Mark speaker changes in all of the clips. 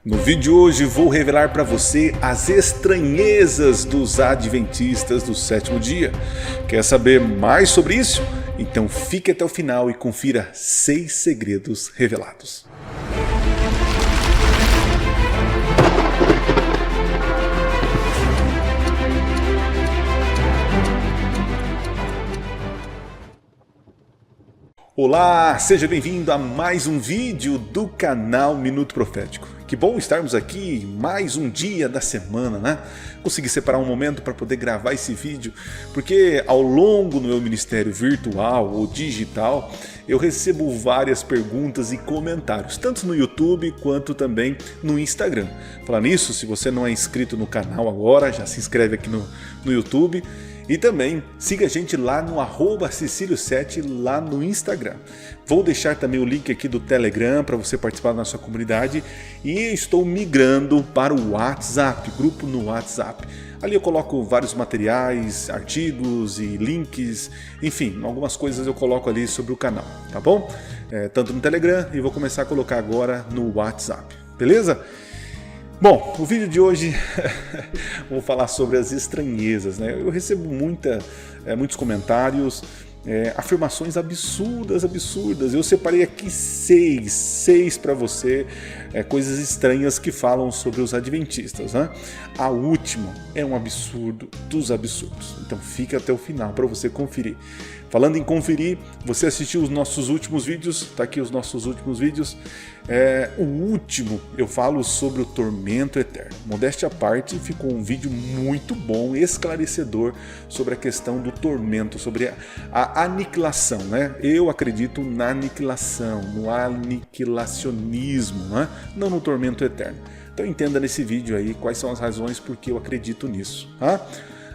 Speaker 1: No vídeo de hoje vou revelar para você as estranhezas dos adventistas do sétimo dia. Quer saber mais sobre isso? Então fique até o final e confira 6 segredos revelados. Olá, seja bem-vindo a mais um vídeo do canal Minuto Profético. Que bom estarmos aqui mais um dia da semana, né? Consegui separar um momento para poder gravar esse vídeo, porque ao longo do meu ministério virtual ou digital, eu recebo várias perguntas e comentários, tanto no YouTube quanto também no Instagram. Falando nisso, se você não é inscrito no canal agora, já se inscreve aqui no YouTube. E também siga a gente lá no @Cecilio7 lá no Instagram. Vou deixar também o link aqui do Telegram para você participar da nossa comunidade. E estou migrando para o WhatsApp, grupo no WhatsApp. Ali eu coloco vários materiais, artigos e links, enfim, algumas coisas eu coloco ali sobre o canal, tá bom? Tanto no Telegram e vou começar a colocar agora no WhatsApp, beleza? Bom, o vídeo de hoje vou falar sobre as estranhezas, né? Eu recebo muitos comentários, afirmações absurdas. Eu separei aqui seis para você, coisas estranhas que falam sobre os adventistas, né? A última é um absurdo dos absurdos, então fica até o final para você conferir. Falando em conferir, você assistiu os nossos últimos vídeos, tá aqui os nossos últimos vídeos. O último eu falo sobre o tormento eterno. Modéstia à parte, ficou um vídeo muito bom, esclarecedor sobre a questão do tormento, sobre a aniquilação, né? Eu acredito na aniquilação, no aniquilacionismo, né? Não no tormento eterno. Então entenda nesse vídeo aí quais são as razões por que eu acredito nisso, tá?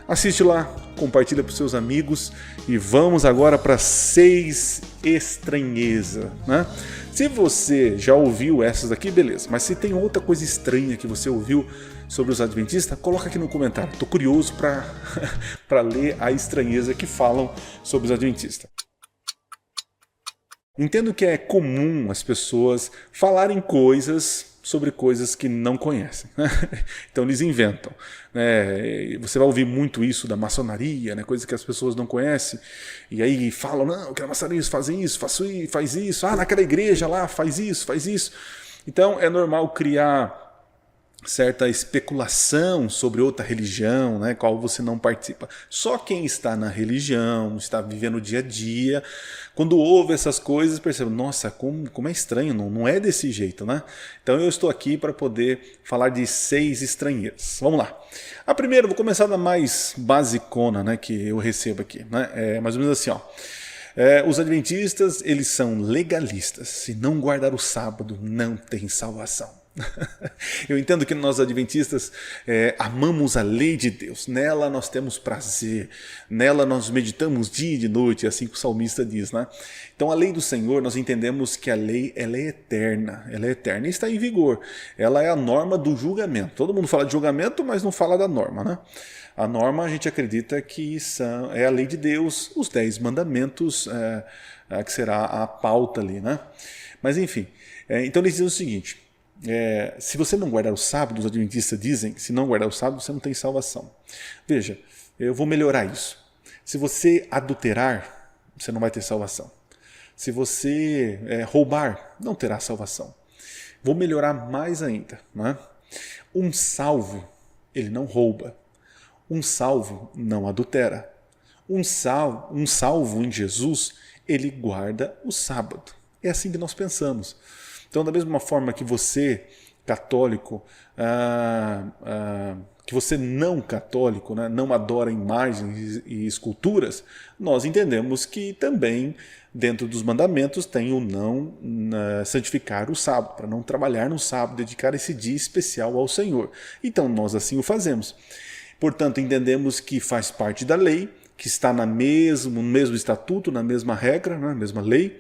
Speaker 1: Assiste lá, compartilha para os seus amigos e vamos agora para 6 estranhezas, né? Se você já ouviu essas aqui, beleza, mas se tem outra coisa estranha que você ouviu sobre os adventistas, coloca aqui no comentário. Estou curioso para ler a estranheza que falam sobre os adventistas. Entendo que é comum as pessoas falarem sobre coisas que não conhecem, né? Então eles inventam, né? Você vai ouvir muito isso da maçonaria, né? Coisas que as pessoas não conhecem, e aí falam, não, que a maçonaria faz isso, faz isso, naquela igreja lá faz isso. Então é normal criar certa especulação sobre outra religião, né, qual você não participa. Só quem está na religião, está vivendo o dia a dia, quando ouve essas coisas, percebe, nossa, como é estranho, não é desse jeito, né? Então eu estou aqui para poder falar de 6 estranhezas. Vamos lá. A primeira, vou começar da mais basicona, né, que eu recebo aqui, né? É mais ou menos assim, ó. Os adventistas, eles são legalistas. Se não guardar o sábado, não tem salvação. Eu entendo que nós adventistas amamos a lei de Deus, nela nós temos prazer, nela nós meditamos dia e de noite, assim que o salmista diz, né? Então a lei do Senhor, nós entendemos que a lei ela é eterna e está em vigor, ela é a norma do julgamento. Todo mundo fala de julgamento, mas não fala da norma, né? A norma a gente acredita que é a lei de Deus, os 10 mandamentos, que será a pauta ali, né? Mas enfim, então eles dizem o seguinte: se você não guardar o sábado, os adventistas dizem que se não guardar o sábado você não tem salvação. Veja, eu vou melhorar isso. Se você adulterar, você não vai ter salvação. Se você roubar, não terá salvação. Vou melhorar mais ainda, né? Um salvo, ele não rouba. Um salvo não adultera. Um salvo em Jesus, ele guarda o sábado. É assim que nós pensamos. Então, da mesma forma que você, católico, que você não católico, né, não adora imagens e esculturas, nós entendemos que também dentro dos mandamentos tem o não santificar o sábado, para não trabalhar no sábado, dedicar esse dia especial ao Senhor. Então nós assim o fazemos. Portanto, entendemos que faz parte da lei, que está no mesmo estatuto, na mesma regra, na mesma lei,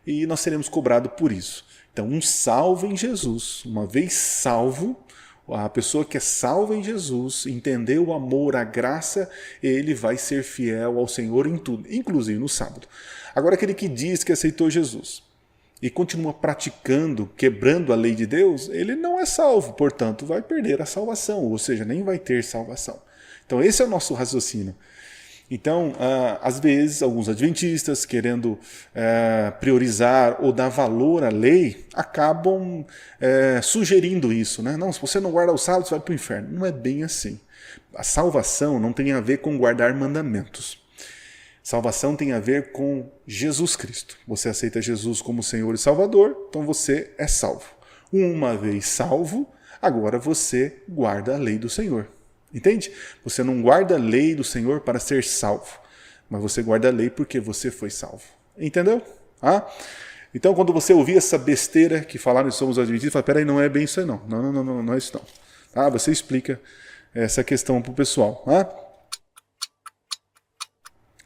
Speaker 1: e nós seremos cobrados por isso. Então, um salvo em Jesus, uma vez salvo, a pessoa que é salva em Jesus, entender o amor, a graça, ele vai ser fiel ao Senhor em tudo, inclusive no sábado. Agora, aquele que diz que aceitou Jesus, e continua praticando, quebrando a lei de Deus, ele não é salvo, portanto vai perder a salvação, ou seja, nem vai ter salvação. Então esse é o nosso raciocínio. Então, às vezes, alguns adventistas, querendo priorizar ou dar valor à lei, acabam sugerindo isso, né? Não, se você não guarda o sábado, você vai para o inferno. Não é bem assim. A salvação não tem a ver com guardar mandamentos. Salvação tem a ver com Jesus Cristo. Você aceita Jesus como Senhor e Salvador, então você é salvo. Uma vez salvo, agora você guarda a lei do Senhor. Entende? Você não guarda a lei do Senhor para ser salvo, mas você guarda a lei porque você foi salvo. Entendeu? Então, quando você ouvir essa besteira que falaram que somos adventistas, fala, peraí, não é bem isso aí não. Não é isso não. Você explica essa questão para o pessoal.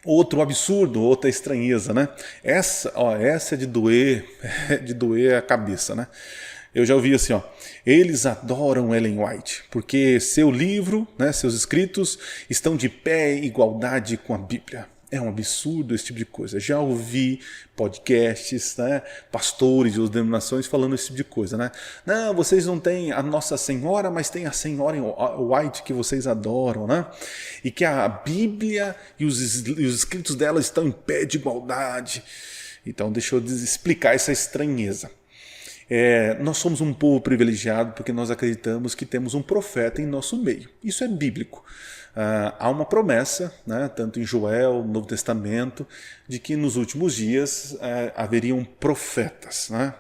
Speaker 1: Outro absurdo, outra estranheza, né? Essa é de doer a cabeça, né? Eu já ouvi assim, eles adoram Ellen White, porque seu livro, né, seus escritos estão de pé em igualdade com a Bíblia. É um absurdo esse tipo de coisa. Já ouvi podcasts, né, pastores de outras denominações falando esse tipo de coisa. Né? Não, vocês não têm a Nossa Senhora, mas tem a Senhora White que vocês adoram. Né? E que a Bíblia e os escritos dela estão em pé de igualdade. Então deixa eu explicar essa estranheza. Nós somos um povo privilegiado porque nós acreditamos que temos um profeta em nosso meio. Isso é bíblico. Há uma promessa, né, tanto em Joel, no Novo Testamento, de que nos últimos dias haveriam profetas. Né?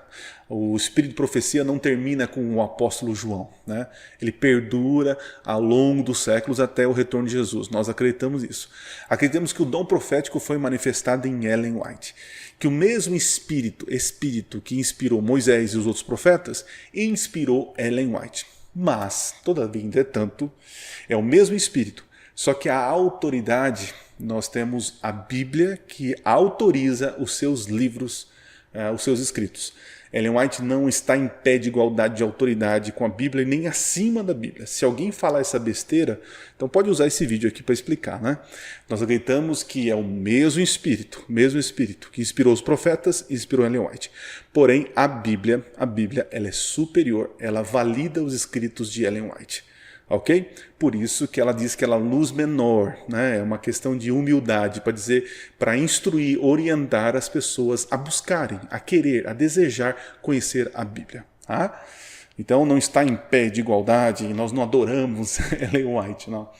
Speaker 1: O espírito de profecia não termina com o apóstolo João. Né? Ele perdura ao longo dos séculos até o retorno de Jesus. Nós acreditamos nisso. Acreditamos que o dom profético foi manifestado em Ellen White. Que o mesmo espírito que inspirou Moisés e os outros profetas, inspirou Ellen White. Mas, todavia, entretanto, é o mesmo espírito, só que a autoridade, nós temos a Bíblia que autoriza os seus livros, os seus escritos. Ellen White não está em pé de igualdade de autoridade com a Bíblia e nem acima da Bíblia. Se alguém falar essa besteira, então pode usar esse vídeo aqui para explicar. Né? Nós acreditamos que é o mesmo Espírito que inspirou os profetas e inspirou Ellen White. Porém, a Bíblia ela é superior, ela valida os escritos de Ellen White. Ok? Por isso que ela diz que ela é luz menor, né? É uma questão de humildade, para dizer, para instruir, orientar as pessoas a buscarem, a querer, a desejar conhecer a Bíblia. Tá? Então não está em pé de igualdade, nós não adoramos Ellen White, não.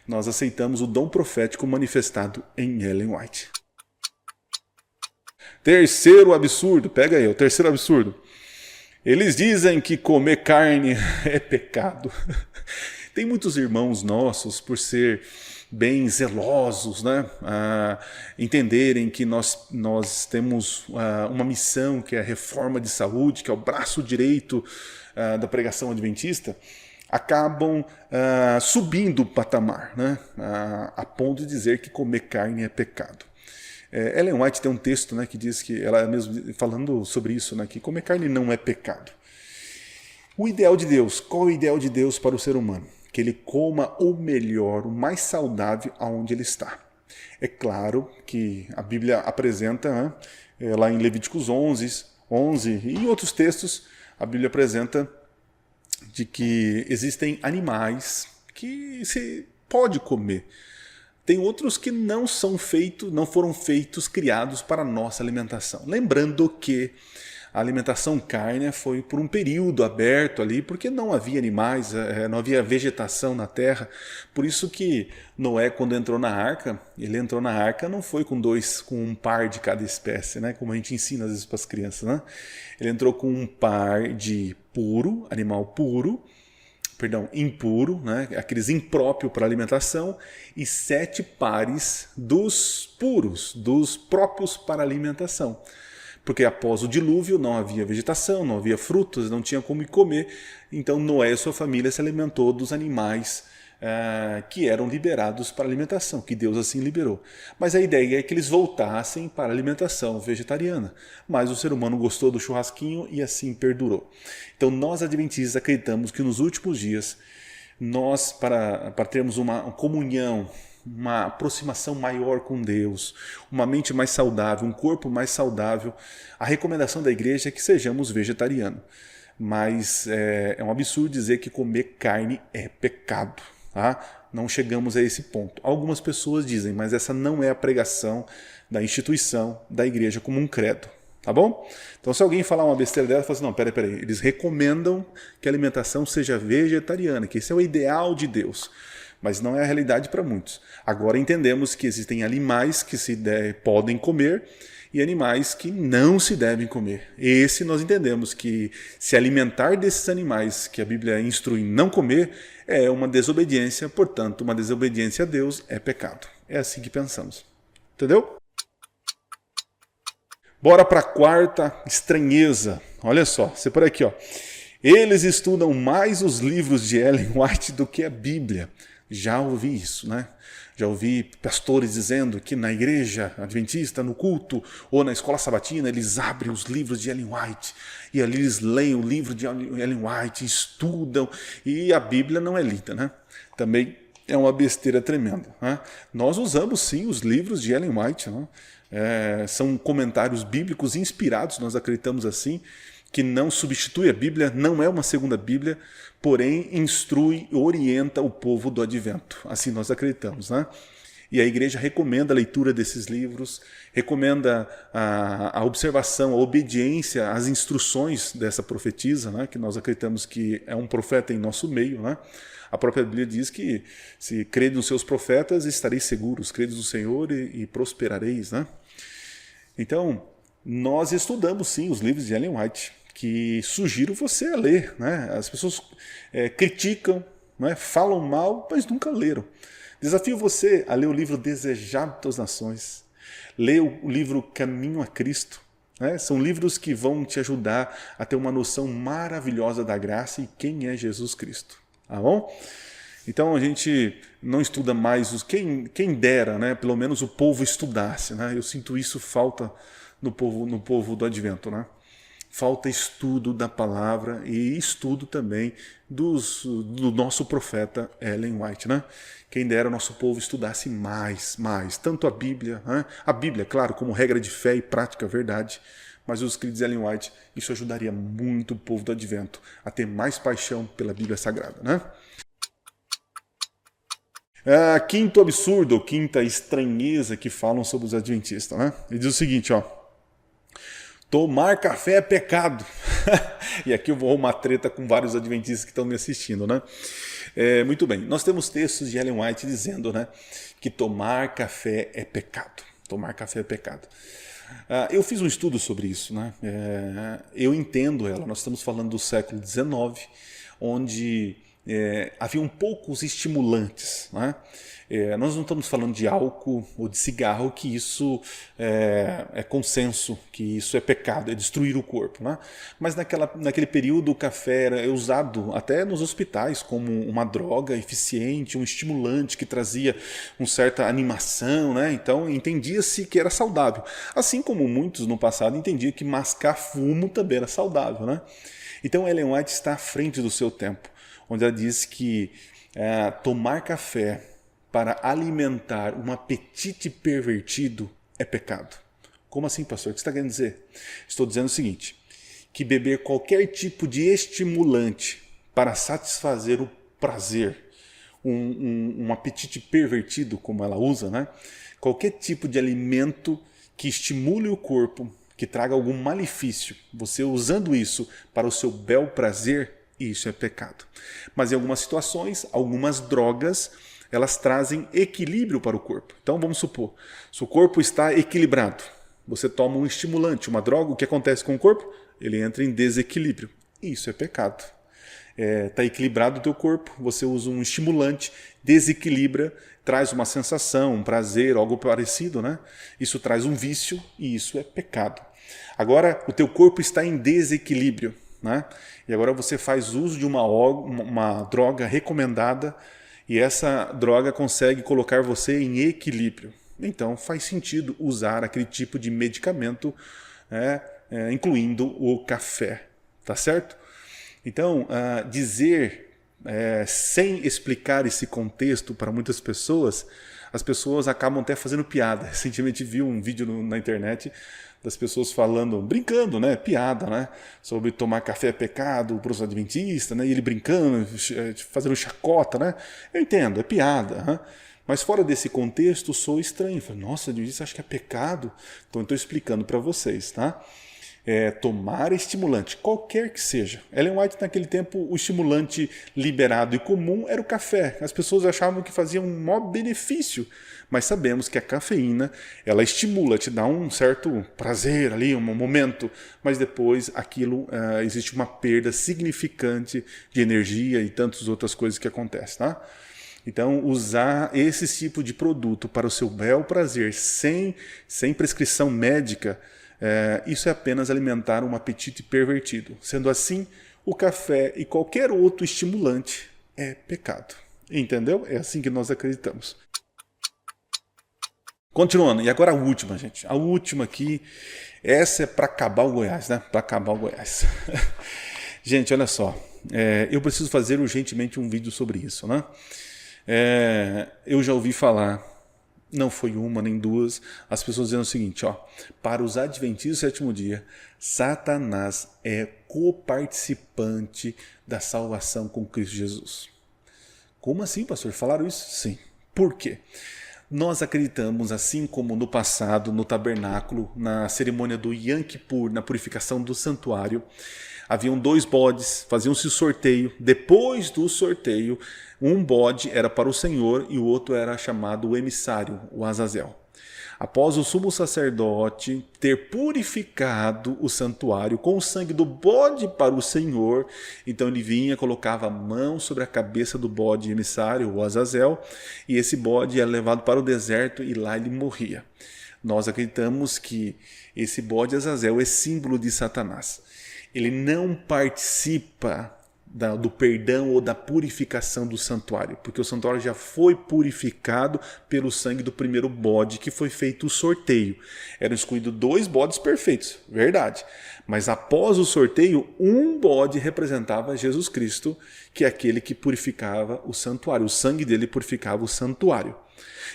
Speaker 1: Nós aceitamos o dom profético manifestado em Ellen White. Terceiro absurdo, pega aí, o terceiro absurdo. Eles dizem que comer carne é pecado. Tem muitos irmãos nossos, por ser bem zelosos, né? Entenderem que nós temos uma missão que é a reforma de saúde, que é o braço direito da pregação adventista, acabam subindo o patamar, né? A ponto de dizer que comer carne é pecado. Ellen White tem um texto, né, que diz que, ela mesmo falando sobre isso, né, que comer carne não é pecado. O ideal de Deus, qual é o ideal de Deus para o ser humano? Que ele coma o melhor, o mais saudável aonde ele está. É claro que a Bíblia apresenta, né, lá em Levíticos 11 e em outros textos, a Bíblia apresenta de que existem animais que se pode comer. Tem outros que não foram feitos, criados para a nossa alimentação. Lembrando que a alimentação carne foi por um período aberto ali, porque não havia animais, não havia vegetação na terra. Por isso que Noé, quando entrou na arca, ele entrou na arca não foi com um par de cada espécie, né? Como a gente ensina às vezes para as crianças. Né? Ele entrou com um par de impuro, né? Aqueles impróprios para alimentação, e 7 pares dos puros, dos próprios para alimentação. Porque após o dilúvio não havia vegetação, não havia frutas, não tinha como comer. Então Noé e sua família se alimentou dos animais que eram liberados para alimentação, que Deus assim liberou. Mas a ideia é que eles voltassem para a alimentação vegetariana. Mas o ser humano gostou do churrasquinho e assim perdurou. Então nós adventistas acreditamos que nos últimos dias, nós, para termos uma comunhão uma aproximação maior com Deus, uma mente mais saudável, um corpo mais saudável, a recomendação da igreja é que sejamos vegetarianos. Mas é um absurdo dizer que comer carne é pecado. Tá? Não chegamos a esse ponto. Algumas pessoas dizem, mas essa não é a pregação da instituição, da igreja como um credo. Tá bom? Então se alguém falar uma besteira dela, fala assim, não, peraí, eles recomendam que a alimentação seja vegetariana, que esse é o ideal de Deus. Mas não é a realidade para muitos. Agora entendemos que existem animais que podem comer e animais que não se devem comer. Esse nós entendemos que se alimentar desses animais que a Bíblia instrui não comer é uma desobediência, portanto, uma desobediência a Deus é pecado. É assim que pensamos. Entendeu? Bora para a quarta estranheza. Olha só, separa aqui, ó. Eles estudam mais os livros de Ellen White do que a Bíblia. Já ouvi isso, né? Já ouvi pastores dizendo que na igreja adventista, no culto ou na escola sabatina, eles abrem os livros de Ellen White e ali eles leem o livro de Ellen White, estudam e a Bíblia não é lida, né? Também é uma besteira tremenda. Né? Nós usamos sim os livros de Ellen White, né? São comentários bíblicos inspirados, nós acreditamos assim, que não substitui a Bíblia, não é uma segunda Bíblia, porém instrui e orienta o povo do advento. Assim nós acreditamos, né? E a igreja recomenda a leitura desses livros, recomenda a observação, a obediência às instruções dessa profetisa, né? Que nós acreditamos que é um profeta em nosso meio, né? A própria Bíblia diz que se crede nos seus profetas, estareis seguros, crede no Senhor e prosperareis, né? Então, nós estudamos sim os livros de Ellen White, que sugiro você a ler. Né? As pessoas criticam, né? Falam mal, mas nunca leram. Desafio você a ler o livro Desejado das Nações, ler o livro Caminho a Cristo. Né? São livros que vão te ajudar a ter uma noção maravilhosa da graça e quem é Jesus Cristo. Tá bom? Então a gente não estuda mais, quem dera, né? Pelo menos o povo estudasse. Né? Eu sinto isso falta no povo do advento. Né? Falta estudo da palavra e estudo também do nosso profeta Ellen White. Né? Quem dera o nosso povo estudasse mais, tanto a Bíblia, né? A Bíblia, claro, como regra de fé e prática, verdade, mas os escritos de Ellen White, isso ajudaria muito o povo do advento a ter mais paixão pela Bíblia Sagrada. Né? Quinto absurdo, ou quinta estranheza que falam sobre os adventistas. Né? Ele diz o seguinte, ó. Tomar café é pecado. E aqui eu vou arrumar treta com vários adventistas que estão me assistindo, né? Muito bem, nós temos textos de Ellen White dizendo, né, que tomar café é pecado. Tomar café é pecado. Eu fiz um estudo sobre isso, né? Eu entendo ela. Nós estamos falando do século XIX, onde haviam poucos estimulantes, né? Nós não estamos falando de álcool ou de cigarro, que isso é consenso, que isso é pecado, é destruir o corpo. Né? Mas naquele período o café era usado até nos hospitais como uma droga eficiente, um estimulante que trazia uma certa animação. Né? Então entendia-se que era saudável. Assim como muitos no passado entendiam que mascar fumo também era saudável. Né? Então Ellen White está à frente do seu tempo, onde ela diz que tomar café para alimentar um apetite pervertido é pecado. Como assim, pastor? O que você está querendo dizer? Estou dizendo o seguinte, que beber qualquer tipo de estimulante para satisfazer o prazer, um apetite pervertido, como ela usa, né? Qualquer tipo de alimento que estimule o corpo, que traga algum malefício, você usando isso para o seu bel prazer, isso é pecado. Mas em algumas situações, algumas drogas, elas trazem equilíbrio para o corpo. Então vamos supor, se o corpo está equilibrado, você toma um estimulante, uma droga, o que acontece com o corpo? Ele entra em desequilíbrio. Isso é pecado. Está equilibrado o teu corpo, você usa um estimulante, desequilibra, traz uma sensação, um prazer, algo parecido, né? Isso traz um vício e isso é pecado. Agora, o teu corpo está em desequilíbrio, né? E agora você faz uso de uma droga recomendada, e essa droga consegue colocar você em equilíbrio. Então faz sentido usar aquele tipo de medicamento, incluindo o café. Tá certo? Então, dizer, sem explicar esse contexto para muitas pessoas, as pessoas acabam até fazendo piada. Recentemente vi um vídeo na internet das pessoas falando, brincando, né, piada, né, sobre tomar café é pecado para os adventistas, né, e ele brincando, fazendo chacota, né. Eu entendo, é piada, né? Mas fora desse contexto, sou estranho. Eu falei, nossa, adventista acha que é pecado? Então eu estou explicando para vocês, tá? Tomar estimulante, qualquer que seja. Ellen White, naquele tempo, o estimulante liberado e comum era o café. As pessoas achavam que fazia um maior benefício, mas sabemos que a cafeína, ela estimula, te dá um certo prazer ali, um momento, mas depois existe uma perda significante de energia e tantas outras coisas que acontecem, tá? Então, usar esse tipo de produto para o seu bel prazer, sem prescrição médica, isso é apenas alimentar um apetite pervertido. Sendo assim, o café e qualquer outro estimulante é pecado. Entendeu? É assim que nós acreditamos. Continuando, e agora a última, gente. A última aqui, essa é para acabar o Goiás, né? Para acabar o Goiás. Gente, olha só. Eu preciso fazer urgentemente um vídeo sobre isso, né? Eu já ouvi falar, não foi uma nem duas, as pessoas dizendo o seguinte, ó, para os adventistas do sétimo dia, Satanás é coparticipante da salvação com Cristo Jesus. Como assim, pastor? Falaram isso? Sim. Por quê? Nós acreditamos, assim como no passado, no tabernáculo, na cerimônia do Yom Kippur, na purificação do santuário, haviam 2 bodes, faziam-se sorteio. Depois do sorteio, um bode era para o Senhor e o outro era chamado o emissário, o Azazel. Após o sumo sacerdote ter purificado o santuário com o sangue do bode para o Senhor, então ele vinha, colocava a mão sobre a cabeça do bode emissário, o Azazel, e esse bode era levado para o deserto e lá ele morria. Nós acreditamos que esse bode Azazel é símbolo de Satanás. Ele não participa do perdão ou da purificação do santuário, porque o santuário já foi purificado pelo sangue do primeiro bode, que foi feito o sorteio. Eram escolhidos 2 bodes perfeitos, verdade. Mas após o sorteio, um bode representava Jesus Cristo, que é aquele que purificava o santuário. O sangue dele purificava o santuário.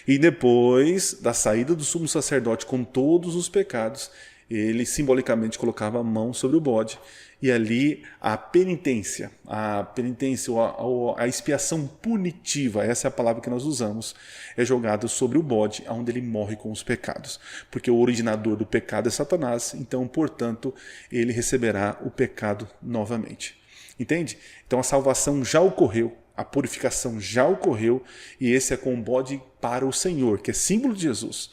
Speaker 1: E depois da saída do sumo sacerdote com todos os pecados, ele simbolicamente colocava a mão sobre o bode e ali a penitência, a expiação punitiva, essa é a palavra que nós usamos, é jogada sobre o bode, onde ele morre com os pecados. Porque o originador do pecado é Satanás, então, portanto, ele receberá o pecado novamente. Entende? Então a salvação já ocorreu, a purificação já ocorreu, e esse é com o bode para o Senhor, que é símbolo de Jesus.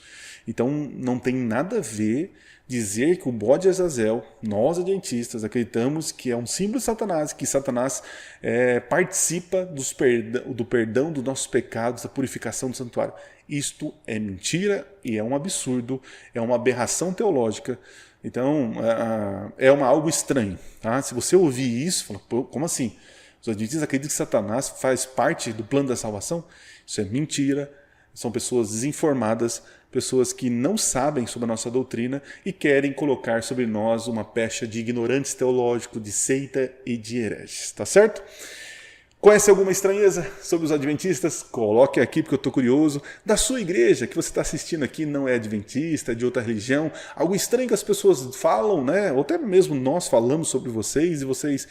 Speaker 1: Então não tem nada a ver dizer que o bode Azazel, nós adventistas acreditamos que é um símbolo de Satanás, que Satanás participa do perdão dos nossos pecados, da purificação do santuário. Isto é mentira e é um absurdo, é uma aberração teológica. Então é algo estranho. Tá? Se você ouvir isso, fala, pô, como assim? Os adventistas acreditam que Satanás faz parte do plano da salvação? Isso é mentira. São pessoas desinformadas, pessoas que não sabem sobre a nossa doutrina e querem colocar sobre nós uma pecha de ignorantes teológicos, de seita e de hereges. Tá certo? Conhece alguma estranheza sobre os adventistas? Coloque aqui porque eu estou curioso. Da sua igreja, que você está assistindo aqui, não é adventista, é de outra religião. Algo estranho que as pessoas falam, né? Ou até mesmo nós falamos sobre vocês e vocês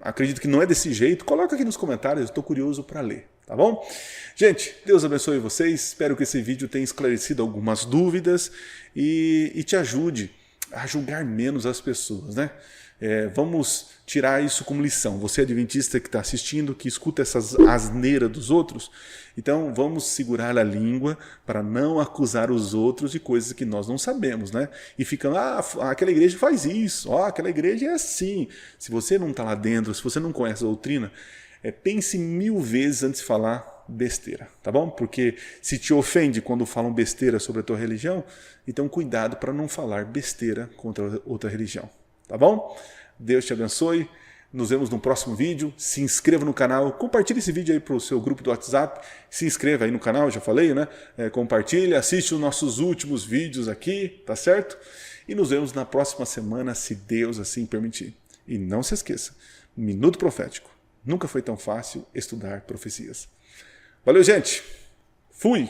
Speaker 1: acreditam que não é desse jeito. Coloca aqui nos comentários, eu estou curioso para ler. Tá bom? Gente, Deus abençoe vocês. Espero que esse vídeo tenha esclarecido algumas dúvidas e te ajude a julgar menos as pessoas, né? Vamos tirar isso como lição. Você é adventista que está assistindo, que escuta essas asneiras dos outros, então vamos segurar a língua para não acusar os outros de coisas que nós não sabemos, né? E ficando, aquela igreja faz isso, aquela igreja é assim. Se você não está lá dentro, se você não conhece a doutrina, pense 1000 vezes antes de falar besteira, tá bom? Porque se te ofende quando falam besteira sobre a tua religião, então cuidado para não falar besteira contra outra religião, tá bom? Deus te abençoe, nos vemos no próximo vídeo, se inscreva no canal, compartilhe esse vídeo aí para o seu grupo do WhatsApp, se inscreva aí no canal, já falei, né? Compartilha, assiste os nossos últimos vídeos aqui, tá certo? E nos vemos na próxima semana, se Deus assim permitir. E não se esqueça, Minuto Profético. Nunca foi tão fácil estudar profecias. Valeu, gente. Fui.